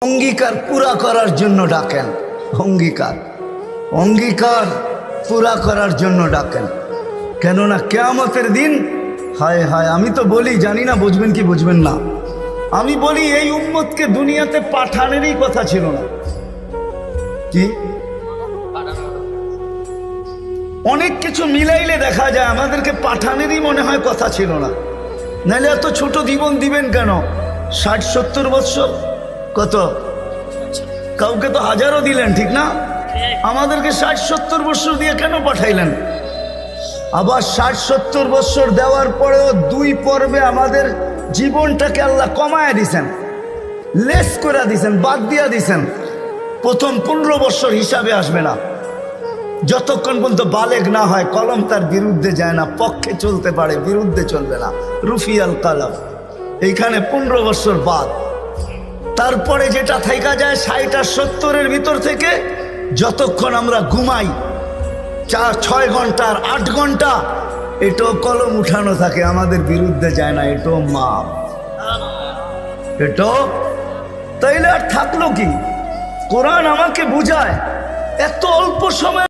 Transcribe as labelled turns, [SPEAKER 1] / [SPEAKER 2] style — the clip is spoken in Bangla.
[SPEAKER 1] অঙ্গীকার পুরা করার জন্য ডাকেন। অঙ্গীকার পুরা করার জন্য ডাকেন। কেননা কিয়ামতের দিন, হায় হায়, আমি তো বলি, জানি না বুঝবেন কি বুঝবেন না, আমি বলি এই উম্মতকে দুনিয়াতে পাঠানেরই কথা ছিল না। কি অনেক কিছু মিলাইলে দেখা যায় আমাদেরকে পাঠানেরই মনে হয় কথা ছিল না। নাহলে এত ছোট জীবন দিবেন কেন? 60-70 বৎসর, কত কাউকে তো হাজারও দিলেন, ঠিক না? আমাদেরকে 60-70 বৎসর দিয়ে কেন পাঠাইলেন? আবার 60-70 বৎসর দেওয়ার পরেও 2 পর্বে আমাদের জীবনটাকে আল্লাহ কমায় দিছেন, লেস করে দিছেন, বাদ দিয়া দিছেন। প্রথম 15 বৎসর হিসাবে আসবে না, যতক্ষণ পর্যন্ত বালেগ না হয়, কলম তার বিরুদ্ধে যায় না, পক্ষে চলতে পারে, বিরুদ্ধে চলবে না, রুফিয়াল কালাম। এইখানে 15 বৎসর বাদ। তারপরে যেটা থাইকা যায় 60 আর 70-এর ভিতর থেকে, যতক্ষণ আমরা ঘুমাই 4-6 ঘন্টা আর 8 ঘন্টা, এটাও কলম উঠানো থাকে, আমাদের বিরুদ্ধে যায় না, এটাও মাপ, এটাও। তাইলে আর থাকলো কি? কোরআন আমাকে বুঝায় এত অল্প সময়